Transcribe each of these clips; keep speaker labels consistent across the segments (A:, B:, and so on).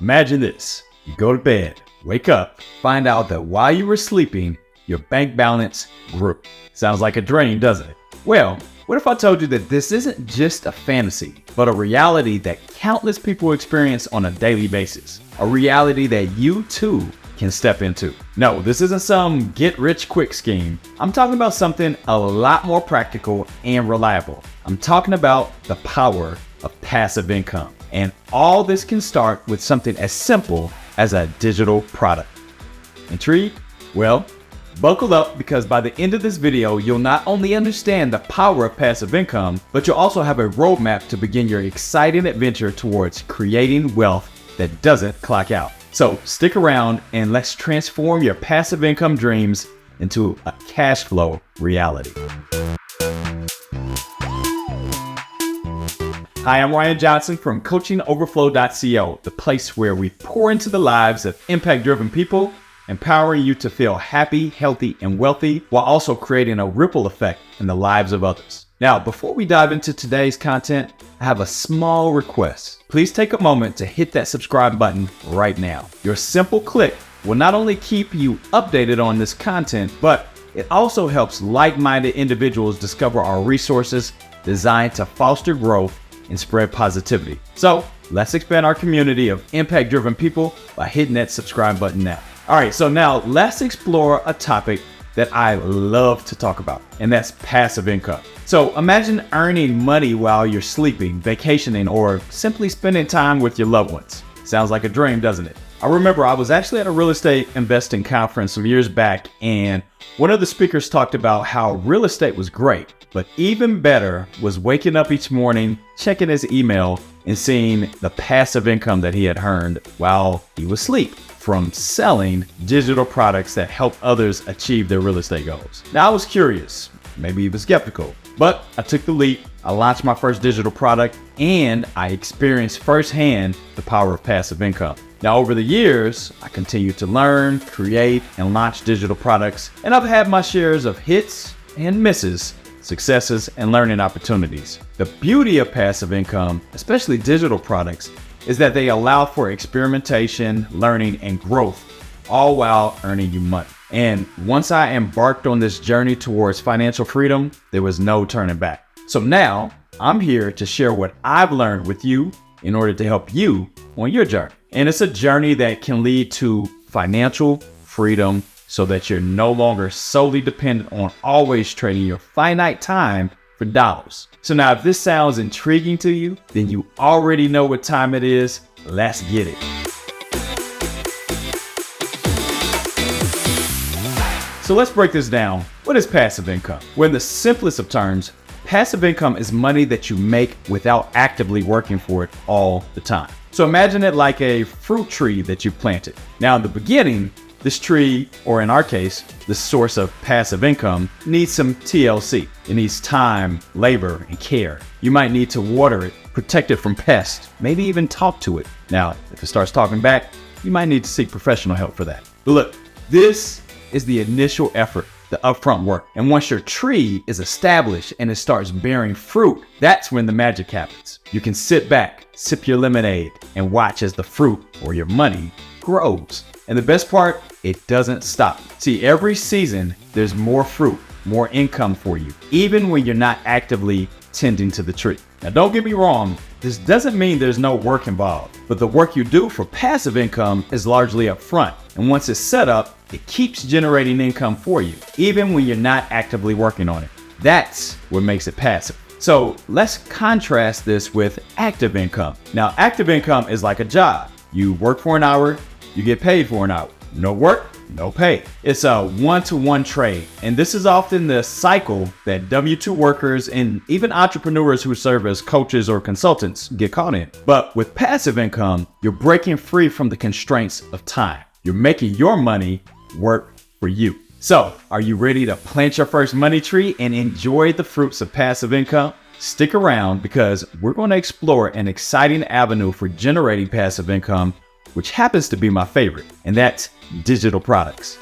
A: Imagine this. You go to bed, wake up, find out that while you were sleeping, your bank balance grew. Sounds like a dream, doesn't it? Well, what if I told you that this isn't just a fantasy, but a reality that countless people experience on a daily basis? A reality that you too can step into. No, this isn't some get-rich-quick scheme. I'm talking about something a lot more practical and reliable. I'm talking about the power of passive income. And all this can start with something as simple as a digital product. Intrigued? Well, buckle up, because by the end of this video, you'll not only understand the power of passive income, but you'll also have a roadmap to begin your exciting adventure towards creating wealth that doesn't clock out. So stick around and let's transform your passive income dreams into a cash flow reality. Hi, I'm Ryan Johnson from coachingoverflow.co, the place where we pour into the lives of impact-driven people, empowering you to feel happy, healthy, and wealthy, while also creating a ripple effect in the lives of others. Now, before we dive into today's content, I have a small request. Please take a moment to hit that subscribe button right now. Your simple click will not only keep you updated on this content, but it also helps like-minded individuals discover our resources designed to foster growth and spread positivity. So let's expand our community of impact-driven people by hitting that subscribe button now. All right, so now let's explore a topic that I love to talk about, and that's passive income. So imagine earning money while you're sleeping, vacationing, or simply spending time with your loved ones. Sounds like a dream, doesn't it? I remember I was actually at a real estate investing conference some years back, and one of the speakers talked about how real estate was great, but even better was waking up each morning, checking his email, and seeing the passive income that he had earned while he was asleep from selling digital products that help others achieve their real estate goals. Now, I was curious, maybe even skeptical, but I took the leap. I launched my first digital product, and I experienced firsthand the power of passive income. Now, over the years, I continued to learn, create, and launch digital products, and I've had my shares of hits and misses, successes, and learning opportunities. The beauty of passive income, especially digital products, is that they allow for experimentation, learning, and growth, all while earning you money. And once I embarked on this journey towards financial freedom, there was no turning back. So now I'm here to share what I've learned with you in order to help you on your journey. And it's a journey that can lead to financial freedom so that you're no longer solely dependent on always trading your finite time for dollars. So now, if this sounds intriguing to you, then you already know what time it is. Let's get it. So let's break this down. What is passive income? Well, in the simplest of terms, passive income is money that you make without actively working for it all the time. So imagine it like a fruit tree that you planted. Now, in the beginning, this tree, or in our case, the source of passive income, needs some TLC. It needs time, labor, and care. You might need to water it, protect it from pests, maybe even talk to it. Now, if it starts talking back, you might need to seek professional help for that. But look, this is the initial effort, the upfront work. And once your tree is established and it starts bearing fruit, that's when the magic happens. You can sit back, sip your lemonade, and watch as the fruit, or your money, grows. And the best part, it doesn't stop. See, every season, there's more fruit, more income for you, even when you're not actively tending to the tree. Now, don't get me wrong, this doesn't mean there's no work involved, but the work you do for passive income is largely upfront. And once it's set up, it keeps generating income for you, even when you're not actively working on it. That's what makes it passive. So let's contrast this with active income. Now, active income is like a job. You work for an hour, you get paid for an hour. No work, no pay. It's a one-to-one trade. And this is often the cycle that W-2 workers and even entrepreneurs who serve as coaches or consultants get caught in. But with passive income, you're breaking free from the constraints of time. You're making your money work for you. So, are you ready to plant your first money tree and enjoy the fruits of passive income? Stick around, because we're going to explore an exciting avenue for generating passive income, which happens to be my favorite, and that's digital products.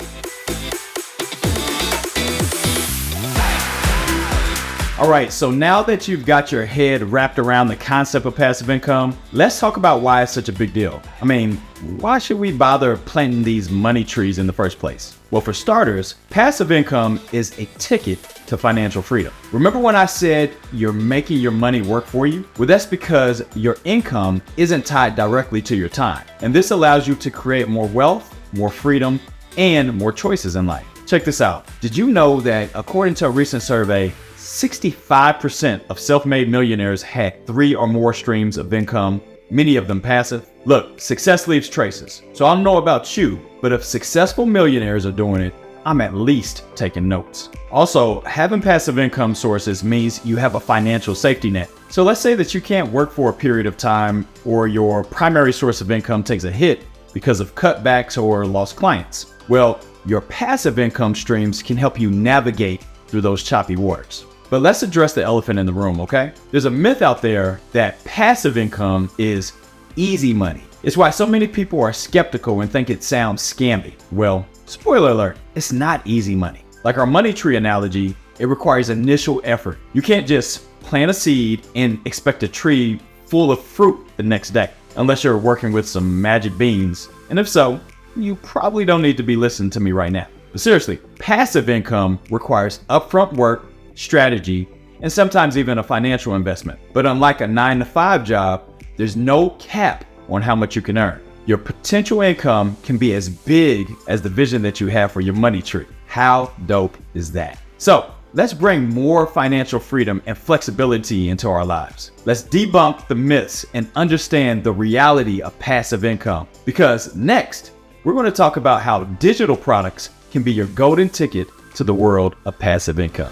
A: All right, so now that you've got your head wrapped around the concept of passive income, let's talk about why it's such a big deal. I mean, why should we bother planting these money trees in the first place? Well, for starters, passive income is a ticket to financial freedom. Remember when I said you're making your money work for you? Well, that's because your income isn't tied directly to your time. And this allows you to create more wealth, more freedom, and more choices in life. Check this out. Did you know that according to a recent survey, 65% of self-made millionaires had 3 or more streams of income, many of them passive? Look, success leaves traces. So I don't know about you, but if successful millionaires are doing it, I'm at least taking notes. Also, having passive income sources means you have a financial safety net. So let's say that you can't work for a period of time, or your primary source of income takes a hit because of cutbacks or lost clients. Well, your passive income streams can help you navigate through those choppy waters. But let's address the elephant in the room, okay? There's a myth out there that passive income is easy money. It's why so many people are skeptical and think it sounds scammy. Well, spoiler alert, it's not easy money. Like our money tree analogy, it requires initial effort. You can't just plant a seed and expect a tree full of fruit the next day, unless you're working with some magic beans. And if so, you probably don't need to be listening to me right now. But seriously, passive income requires upfront work, strategy, and sometimes even a financial investment. But unlike a 9-to-5 job, there's no cap on how much you can earn. Your potential income can be as big as the vision that you have for your money tree. How dope is that? So let's bring more financial freedom and flexibility into our lives. Let's debunk the myths and understand the reality of passive income. Because next, we're going to talk about how digital products can be your golden ticket to the world of passive income.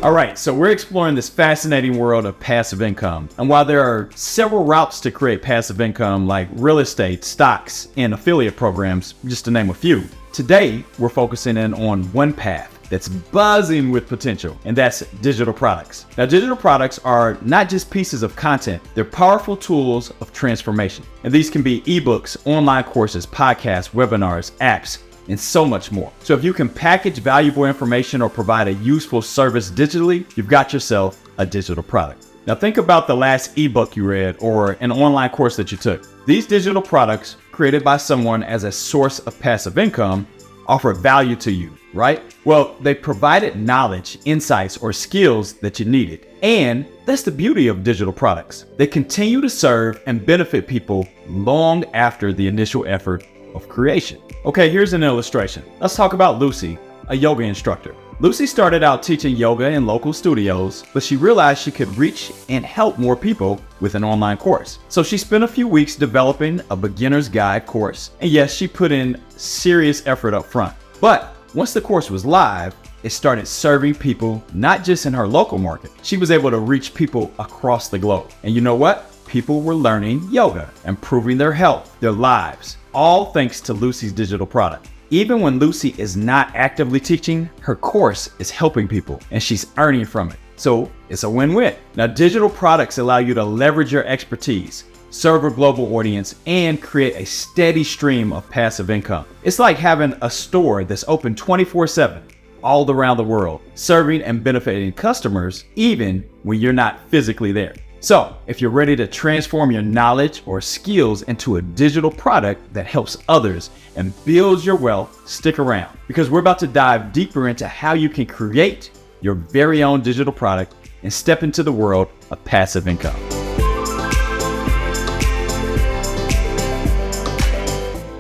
A: All right, so we're exploring this fascinating world of passive income. And while there are several routes to create passive income, like real estate, stocks, and affiliate programs, just to name a few, today we're focusing in on one path that's buzzing with potential, and that's digital products. Now, digital products are not just pieces of content, they're powerful tools of transformation. And these can be ebooks, online courses, podcasts, webinars, apps, and so much more. So if you can package valuable information or provide a useful service digitally, you've got yourself a digital product. Now think about the last ebook you read or an online course that you took. These digital products, created by someone as a source of passive income, offer value to you, right? Well, they provided knowledge, insights, or skills that you needed. And that's the beauty of digital products. They continue to serve and benefit people long after the initial effort of creation. Okay, here's an illustration. Let's talk about Lucy, a yoga instructor. Lucy started out teaching yoga in local studios, but she realized she could reach and help more people with an online course. So she spent a few weeks developing a beginner's guide course. And yes, she put in serious effort up front. But once the course was live, it started serving people not just in her local market. She was able to reach people across the globe. And you know what? People were learning yoga, improving their health, their lives, all thanks to Lucy's digital product. Even when Lucy is not actively teaching, her course is helping people and she's earning from it. So it's a win-win. Now, digital products allow you to leverage your expertise, serve a global audience, and create a steady stream of passive income. It's like having a store that's open 24/7 all around the world, serving and benefiting customers even when you're not physically there. So if you're ready to transform your knowledge or skills into a digital product that helps others and builds your wealth, stick around, because we're about to dive deeper into how you can create your very own digital product and step into the world of passive income.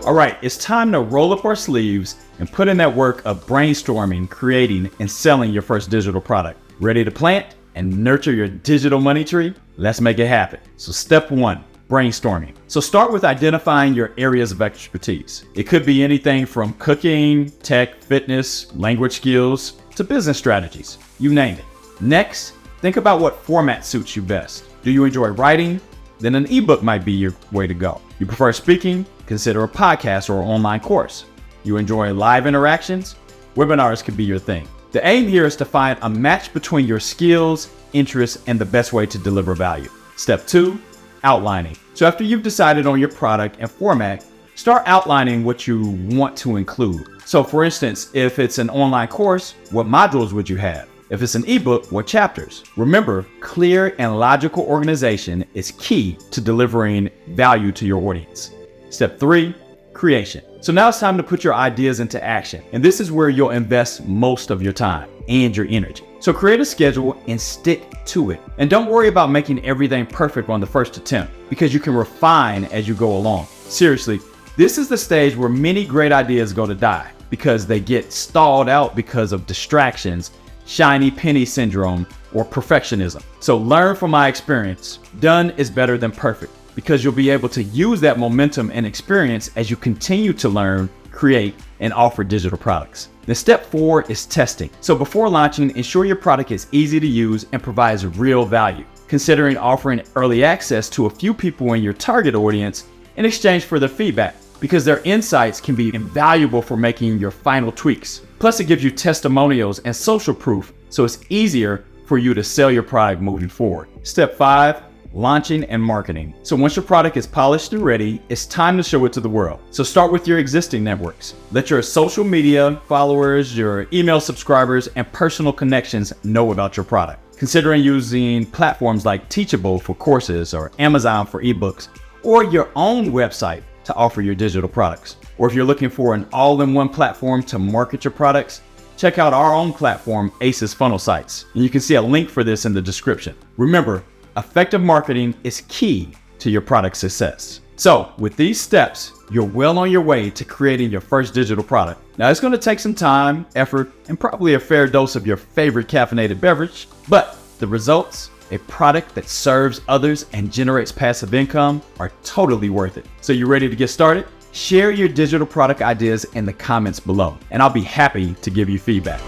A: All right, it's time to roll up our sleeves and put in that work of brainstorming, creating, and selling your first digital product. Ready to plant and nurture your digital money tree? Let's make it happen. So step 1, brainstorming. So start with identifying your areas of expertise. It could be anything from cooking, tech, fitness, language skills, to business strategies, you name it. Next, think about what format suits you best. Do you enjoy writing? Then an ebook might be your way to go. You prefer speaking? Consider a podcast or an online course. You enjoy live interactions? Webinars could be your thing. The aim here is to find a match between your skills, interests, and the best way to deliver value. Step 2, outlining. So after you've decided on your product and format, start outlining what you want to include. So for instance, if it's an online course, what modules would you have? If it's an ebook, what chapters? Remember, clear and logical organization is key to delivering value to your audience. Step 3, creation. So now it's time to put your ideas into action. And this is where you'll invest most of your time and your energy. So create a schedule and stick to it. And don't worry about making everything perfect on the first attempt, because you can refine as you go along. Seriously, this is the stage where many great ideas go to die because they get stalled out because of distractions, shiny penny syndrome, or perfectionism. So learn from my experience. Done is better than perfect, because you'll be able to use that momentum and experience as you continue to learn, create, and offer digital products. Then step 4 is testing. So before launching, ensure your product is easy to use and provides real value. Considering offering early access to a few people in your target audience in exchange for their feedback, because their insights can be invaluable for making your final tweaks. Plus, it gives you testimonials and social proof, so it's easier for you to sell your product moving forward. Step 5, launching and marketing. So once your product is polished and ready, it's time to show it to the world. So start with your existing networks. Let your social media followers, your email subscribers, and personal connections know about your product. Considering using platforms like Teachable for courses or Amazon for ebooks, or your own website to offer your digital products. Or if you're looking for an all-in-one platform to market your products, check out our own platform, Ace's Funnel Sites. And you can see a link for this in the description. Remember, effective marketing is key to your product success. So with these steps, you're well on your way to creating your first digital product. Now it's going to take some time, effort, and probably a fair dose of your favorite caffeinated beverage, but the results, a product that serves others and generates passive income, are totally worth it. So you ready to get started? Share your digital product ideas in the comments below, and I'll be happy to give you feedback.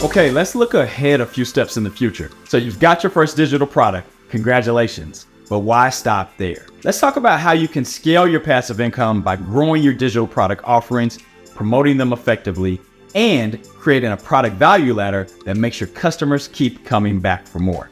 A: Okay, let's look ahead a few steps in the future. So you've got your first digital product. Congratulations. But why stop there? Let's talk about how you can scale your passive income by growing your digital product offerings, promoting them effectively, and creating a product value ladder that makes your customers keep coming back for more.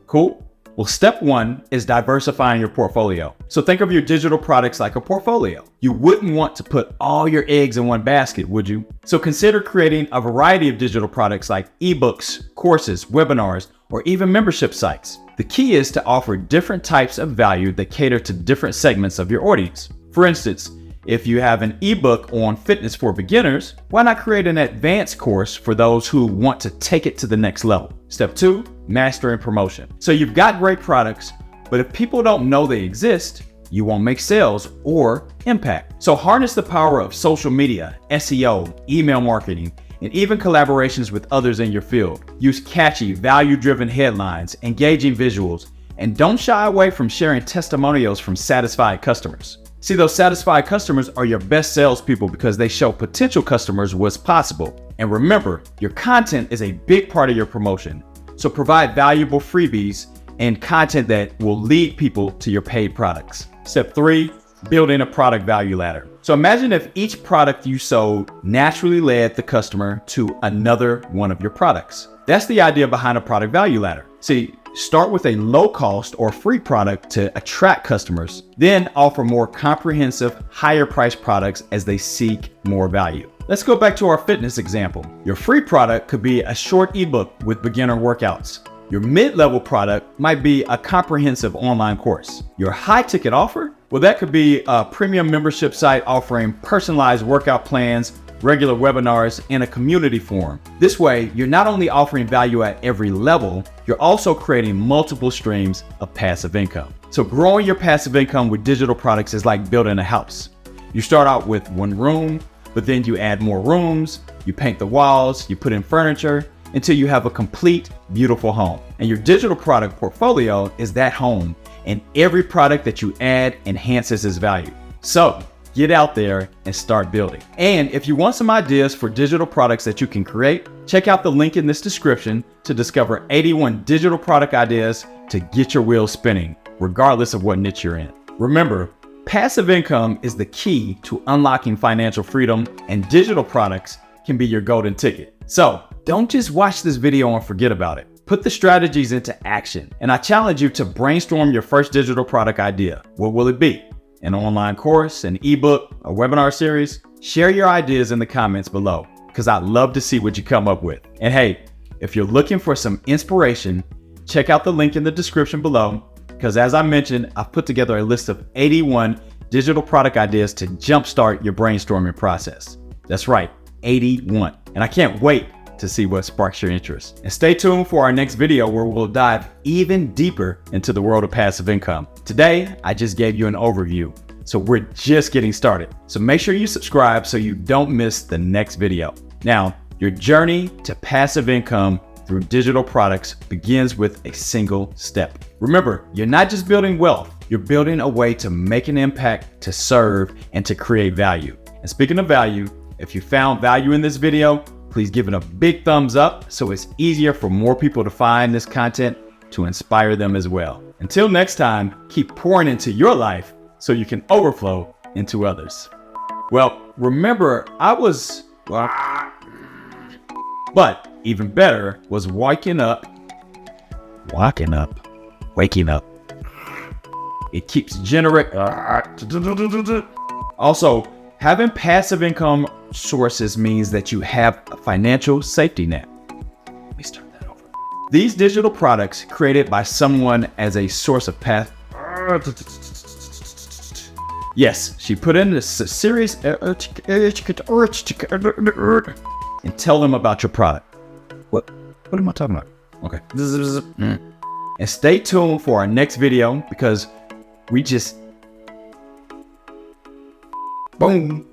A: Cool? Well, step 1 is diversifying your portfolio. So think of your digital products like a portfolio. You wouldn't want to put all your eggs in one basket, would you? So consider creating a variety of digital products like ebooks, courses, webinars, or even membership sites. The key is to offer different types of value that cater to different segments of your audience. For instance, if you have an ebook on fitness for beginners, why not create an advanced course for those who want to take it to the next level? Step 2, mastering promotion. So you've got great products, but if people don't know they exist, you won't make sales or impact. So harness the power of social media, SEO, email marketing, and even collaborations with others in your field. Use catchy, value-driven headlines, engaging visuals, and don't shy away from sharing testimonials from satisfied customers. See, those satisfied customers are your best salespeople because they show potential customers what's possible. And remember, your content is a big part of your promotion. So provide valuable freebies and content that will lead people to your paid products. Step 3, building a product value ladder. So imagine if each product you sold naturally led the customer to another one of your products. That's the idea behind a product value ladder. See, start with a low-cost or free product to attract customers, then offer more comprehensive, higher-priced products as they seek more value. Let's go back to our fitness example. Your free product could be a short ebook with beginner workouts. Your mid-level product might be a comprehensive online course. Your high-ticket offer? Well, that could be a premium membership site offering personalized workout plans, regular webinars, and a community forum. This way, you're not only offering value at every level, you're also creating multiple streams of passive income. So growing your passive income with digital products is like building a house. You start out with one room, but then you add more rooms, you paint the walls, you put in furniture, until you have a complete, beautiful home. And your digital product portfolio is that home, and every product that you add enhances its value. So get out there and start building. And if you want some ideas for digital products that you can create, check out the link in this description to discover 81 digital product ideas to get your wheels spinning, regardless of what niche you're in. Remember, passive income is the key to unlocking financial freedom, and digital products can be your golden ticket. So don't just watch this video and forget about it. Put the strategies into action. And I challenge you to brainstorm your first digital product idea. What will it be? An online course, an ebook, a webinar series? Share your ideas in the comments below, because I'd love to see what you come up with. And hey, if you're looking for some inspiration, check out the link in the description below, because as I mentioned, I've put together a list of 81 digital product ideas to jumpstart your brainstorming process. That's right, 81. And I can't wait to see what sparks your interest. And stay tuned for our next video where we'll dive even deeper into the world of passive income. Today, I just gave you an overview, so we're just getting started. So make sure you subscribe so you don't miss the next video. Now, your journey to passive income through digital products begins with a single step. Remember, you're not just building wealth, you're building a way to make an impact, to serve, and to create value. And speaking of value, if you found value in this video, please give it a big thumbs up so it's easier for more people to find this content to inspire them as well. Until next time, keep pouring into your life so you can overflow into others. Well, remember, but even better was waking up. It keeps generating. Also, having passive income sources means that you have a financial safety net. Let me start that over. These digital products created by someone as a source of path. Yes, she put in this series and tell them about your product. What am I talking about? Okay. And stay tuned for our next video because we just boom.